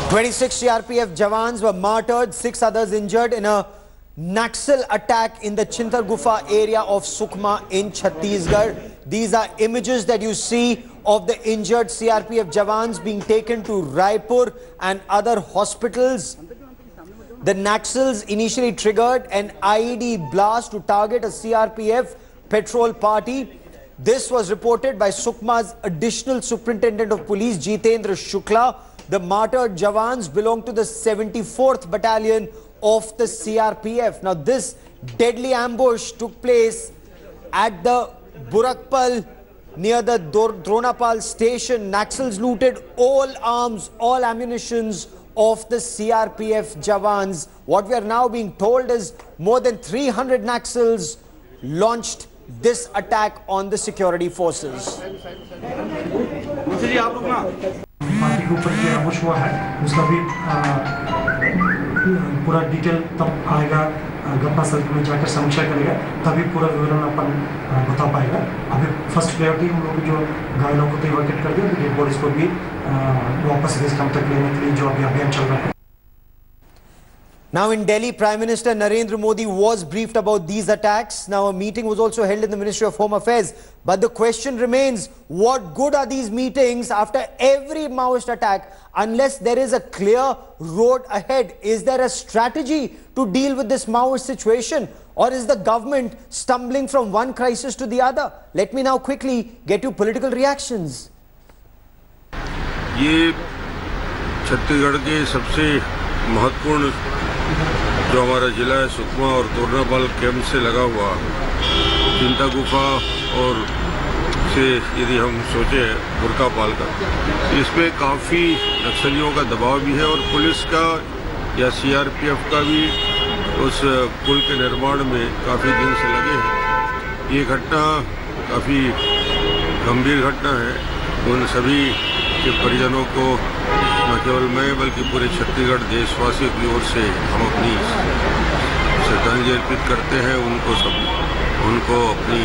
26 CRPF Jawans were martyred, 6 others injured in a Naxal attack in the Chintagufa area of Sukma in Chattisgarh. These are images that you see of the injured CRPF Jawans being taken to Raipur and other hospitals. The Naxals initially triggered an IED blast to target a CRPF patrol party. This was reported by Sukma's additional superintendent of police, Jitendra Shukla. The martyred Jawans belong to the 74th battalion of the CRPF. Now, this deadly ambush took place at the Burakpal near the Dronapal station. Naxals looted all arms, all ammunitions of the CRPF Jawans. What we are now being told is more than 300 Naxals launched this attack on the security forces. Party के ऊपर जो अमुश हुआ है उसका भी पूरा detail तब आएगा, घटनास्थल में जाकर समीक्षा करेगा, तभी पूरा विवरण अपन बता पाएगा। अभी फर्स्ट प्रायोरिटी हम लोग जो घायलों को तो इवैक्यूएट कर दिया, डेड बॉडीज को भी वापस रेस्ट कैंप तक लेने के लिए जो अभी अभियान चल रहा है। Now in Delhi, Prime Minister Narendra Modi was briefed about these attacks. Now a meeting was also held in the Ministry of Home Affairs. But the question remains, what good are these meetings after every Maoist attack unless there is a clear road ahead? Is there a strategy to deal with this Maoist situation? Or is the government stumbling from one crisis to the other? Let me now quickly get you political reactions. ये छत्तीसगढ़ के सबसे महत्वपूर्ण जो हमारा जिला है सुकमा और तोरनापाल camp से लगा हुआ चिंतागुफा और से यदि हम सोचे बुरकापाल का, इस पे काफ़ी नक्सलियों का दबाव भी है और पुलिस का या सीआरपीएफ का भी उस पुल के निर्माण में काफ़ी दिन से लगे हैं। ये घटना काफ़ी गंभीर घटना है। उन सभी के परिजनों को न केवल मैं बल्कि पूरे छत्तीसगढ़ देशवासियों की ओर से हम अपनी श्रद्धांजलि अर्पित करते हैं। उनको अपनी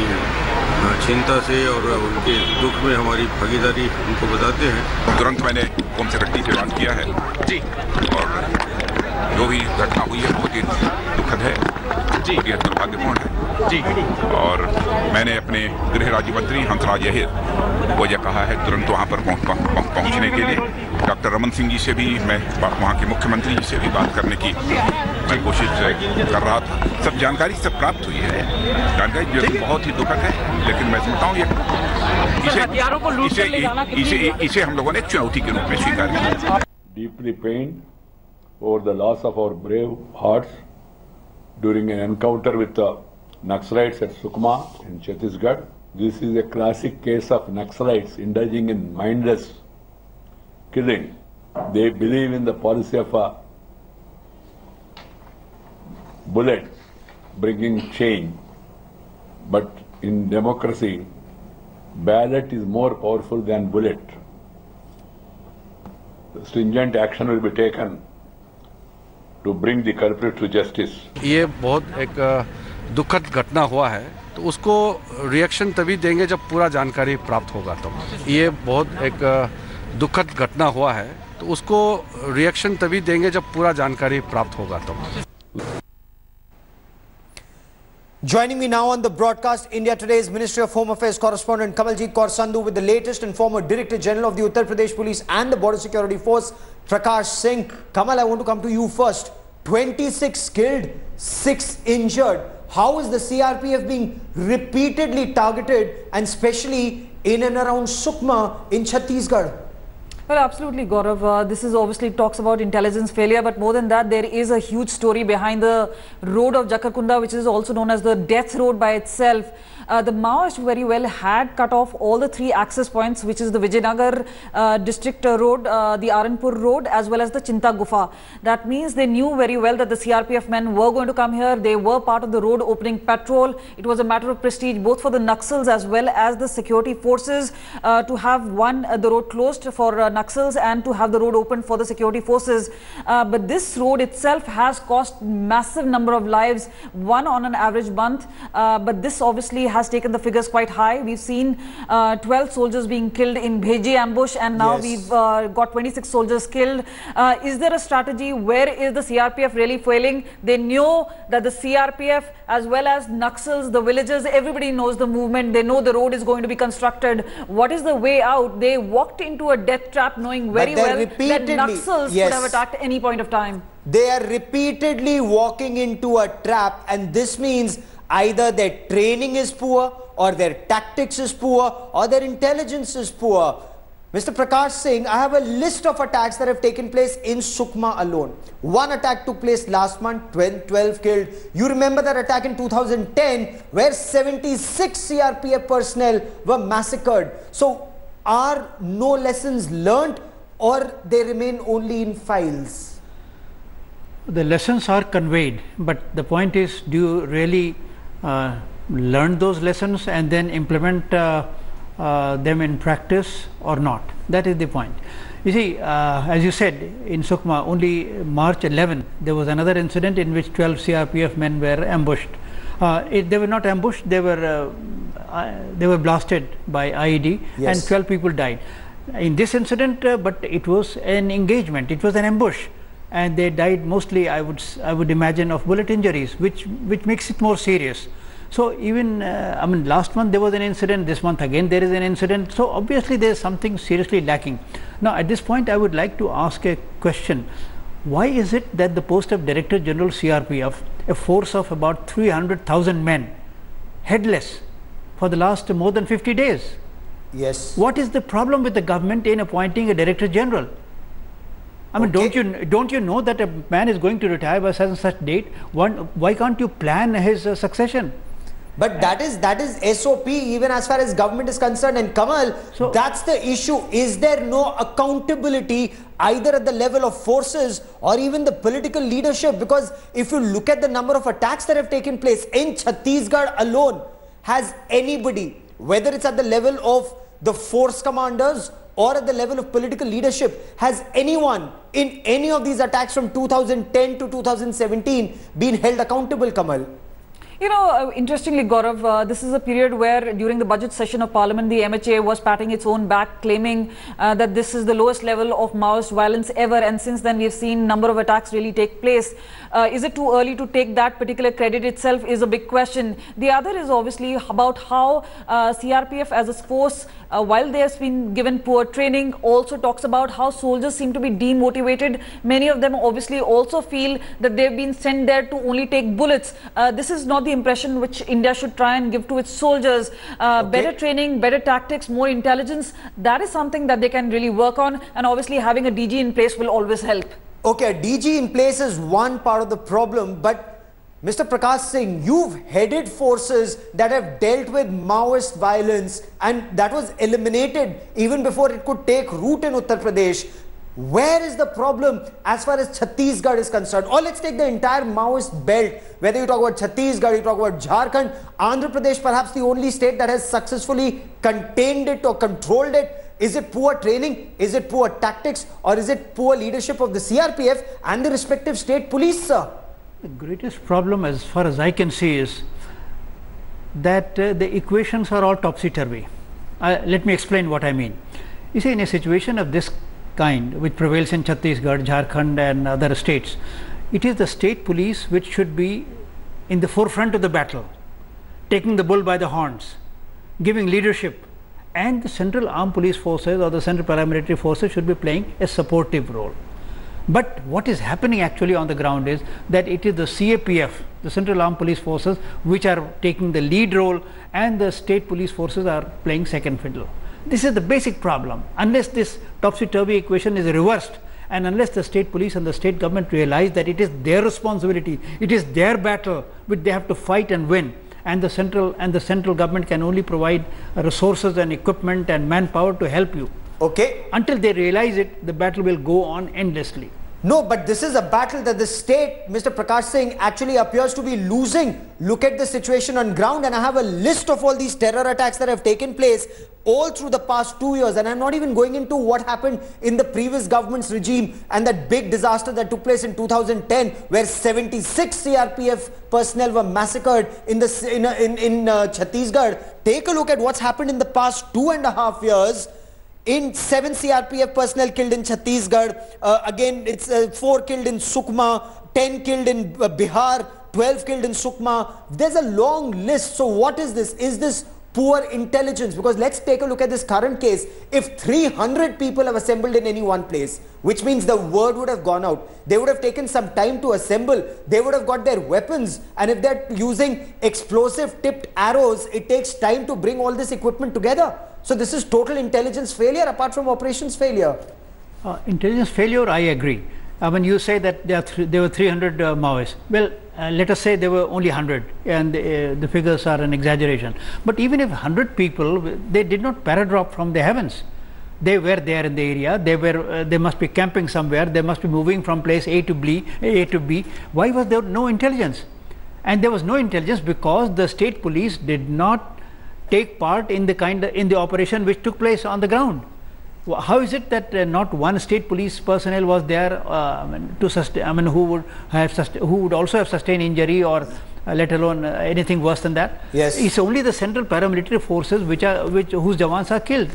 चिंता से और उनके दुख में हमारी भागीदारी उनको बताते हैं। तुरंत मैंने होम सेक्रेटरी से बात किया है जी, और जो भी घटना हुई है बहुत ही दुखद है जी, बहुत ही दुर्भाग्यपूर्ण है जी। और मैंने अपने गृह राज्य मंत्री हंसराज अहीर को यह कहा है तुरंत वहाँ पर पहुँचने के लिए। डॉक्टर रमन सिंह जी से भी मैं वहाँ के मुख्यमंत्री जी से भी बात करने की मैं कोशिश कर रहा था। सब जानकारी सब प्राप्त हुई है, जानकारी जो बहुत ही दुखद है, लेकिन मैं समझता हूँ इसे हम लोगों ने एक चुनौती के रूप में स्वीकार किया। Deeply pained over the loss of our brave hearts during an encounter with the Naxalites at Sukma in Chattisgarh. This is a classic case of Naxalites indulging in mindless killing. They believe in the policy of a bullet bringing change. But in democracy, ballot is more powerful than bullet. The stringent action will be taken to bring the culprit to justice. ये बहुत एक दुखद घटना हुआ है, तो उसको reaction तभी देंगे जब पूरा जानकारी प्राप्त होगा। तो ये बहुत एक दुखद घटना हुआ है, तो उसको रिएक्शन तभी देंगे जब पूरा जानकारी प्राप्त होगा। तो Joining me now on the broadcast, India Today's Ministry of Home Affairs correspondent Kamaljeet Kaur Sandhu with the latest and former Director General of the Uttar Pradesh Police and the Border Security Force, Prakash Singh. Kamal, I want to come to you first. 26 killed, 6 injured. How is the CRPF being repeatedly targeted, and especially in and around Sukma in Chhattisgarh? Well, absolutely, Gaurav. This is obviously talks about intelligence failure, but more than that, there is a huge story behind the road of Jakarkunda, which is also known as the death road by itself. The Maoists very well had cut off all the 3 access points, which is the Vijaynagar district road, the Aranpur road, as well as the Chintagufa. That means they knew very well that the CRPF men were going to come here. They were part of the road opening patrol. It was a matter of prestige both for the Naxals as well as the security forces to have the road closed for Naxals and to have the road open for the security forces. But this road itself has cost massive number of lives, one on an average month. But this obviously has taken the figures quite high. We've seen 12 soldiers being killed in Bheji ambush, and now we've got 26 soldiers killed. Is there a strategy? Where is the CRPF really failing? They know that the CRPF as well as Naxals, the villagers, everybody knows the movement. They know the road is going to be constructed. What is the way out? They walked into a death trap knowing very well that Naxals could have attacked any point of time. They are repeatedly walking into a trap, and this means either their training is poor, or their tactics is poor, or their intelligence is poor. Mr. Prakash Singh, I have a list of attacks that have taken place in Sukma alone. One attack took place last month, 12 killed. You remember that attack in 2010 where 76 CRPF personnel were massacred. So are no lessons learnt, or they remain only in files? The lessons are conveyed, but the point is, do you really learn those lessons and then implement them in practice or not? That is the point. You see, as you said, in Sukma, only March 11th, there was another incident in which 12 CRPF men were ambushed. They were not ambushed, they were blasted by IED, and 12 people died. In this incident, but it was an engagement, it was an ambush, and they died mostly, I would imagine, of bullet injuries, which makes it more serious. So even, I mean, last month there was an incident, this month again there is an incident, so obviously there is something seriously lacking. Now at this point I would like to ask a question. Why is it that the post of Director General CRPF, a force of about 300,000 men, headless for the last more than 50 days? Yes. What is the problem with the government in appointing a Director General? I mean, don't you know that a man is going to retire by such and such date? Why can't you plan his succession? But that is SOP even as far as government is concerned. And Kamal, so that's the issue. Is there no accountability either at the level of forces or even the political leadership? Because if you look at the number of attacks that have taken place in Chattisgarh alone, has anybody, whether it's at the level of the force commanders or at the level of political leadership, has anyone in any of these attacks from 2010 to 2017 been held accountable, Kamal? You know, interestingly, Gaurav, this is a period where during the budget session of Parliament, the MHA was patting its own back, claiming that this is the lowest level of Maoist violence ever. And since then, we've seen number of attacks really take place. Is it too early to take that particular credit itself is a big question. The other is obviously about how CRPF as a force, while they have been given poor training, also talks about how soldiers seem to be demotivated. Many of them obviously also feel that they've been sent there to only take bullets. This is not the impression which India should try and give to its soldiers. Better training, better tactics, more intelligence, that is something that they can really work on, and obviously having a DG in place will always help. Okay, a DG in place is one part of the problem, but Mr. Prakash Singh, you've headed forces that have dealt with Maoist violence, and that was eliminated even before it could take root in Uttar Pradesh. Where is the problem as far as Chhattisgarh is concerned? Or let's take the entire Maoist belt, whether you talk about Chhattisgarh, you talk about Jharkhand, Andhra Pradesh, perhaps the only state that has successfully contained it or controlled it. Is it poor training? Is it poor tactics? Or is it poor leadership of the CRPF and the respective state police, sir? The greatest problem, as far as I can see, is that the equations are all topsy-turvy. Let me explain what I mean. You see, in a situation of this kind, which prevails in Chhattisgarh, Jharkhand and other states, it is the state police which should be in the forefront of the battle, taking the bull by the horns, giving leadership, and the central armed police forces or the central paramilitary forces should be playing a supportive role. But what is happening actually on the ground is that it is the CRPF, the Central Armed Police Forces, which are taking the lead role, and the state police forces are playing second fiddle. This is the basic problem. Unless this topsy-turvy equation is reversed, and unless the state police and the state government realize that it is their responsibility, it is their battle which they have to fight and win, and the central government can only provide resources and equipment and manpower to help you. Okay. Until they realize it, the battle will go on endlessly. No, but this is a battle that the state, Mr. Prakash Singh, actually appears to be losing. Look at the situation on ground, and I have a list of all these terror attacks that have taken place all through the past 2 years, and I'm not even going into what happened in the previous government's regime and that big disaster that took place in 2010 where 76 CRPF personnel were massacred in Chattisgarh. Take a look at what's happened in the past 2.5 years. In 7 CRPF personnel killed in Chattisgarh, again it's 4 killed in Sukma, 10 killed in Bihar, 12 killed in Sukma. There's a long list. So what is this? Is this poor intelligence? Because let's take a look at this current case. If 300 people have assembled in any one place, which means the word would have gone out, they would have taken some time to assemble, they would have got their weapons, and if they're using explosive tipped arrows, it takes time to bring all this equipment together. So this is total intelligence failure apart from operations failure. Intelligence failure, I agree. When you say that there were 300 Maoists, well, let us say there were only 100, and the figures are an exaggeration. But even if 100 people, they did not paradrop from the heavens. They were there in the area. They must be camping somewhere. They must be moving from place A to B. Why was there no intelligence? And there was no intelligence because the state police did not take part in the operation which took place on the ground. How is it that not one state police personnel was there who would also have sustained injury or let alone anything worse than that? Yes, it's only the central paramilitary forces whose Jawans are killed.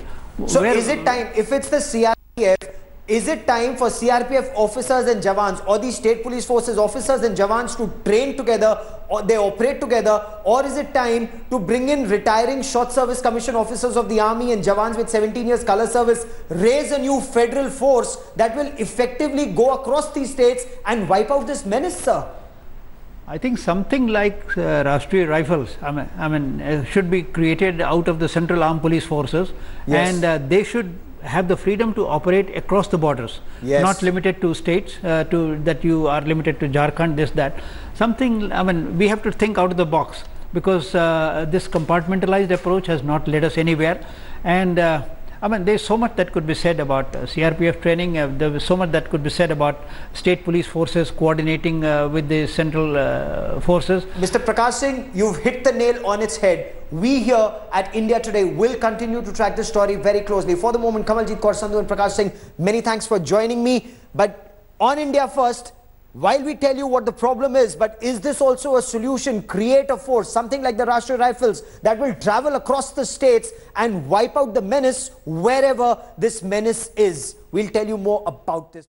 So is it time, if it's the CRPF, is it time for CRPF officers and Jawans or the state police forces officers and Jawans to train together, or they operate together, or is it time to bring in retiring short service commission officers of the army and Jawans with 17 years color service, raise a new federal force that will effectively go across these states and wipe out this menace, sir? I think something like Rashtriya Rifles, should be created out of the Central Armed Police Forces, yes, and they should have the freedom to operate across the borders, yes, not limited to states, that you are limited to Jharkhand, this, that. Something, we have to think out of the box, because this compartmentalized approach has not led us anywhere. And there's so much that could be said about CRPF training. There was so much that could be said about state police forces coordinating with the central forces. Mr. Prakash Singh, you've hit the nail on its head. We here at India Today will continue to track this story very closely. For the moment, Kamaljeet Kaur Sandhu and Prakash Singh, many thanks for joining me. But on India First, while we tell you what the problem is, but is this also a solution? Create a force, something like the Rashtriya Rifles, that will travel across the states and wipe out the menace wherever this menace is. We'll tell you more about this.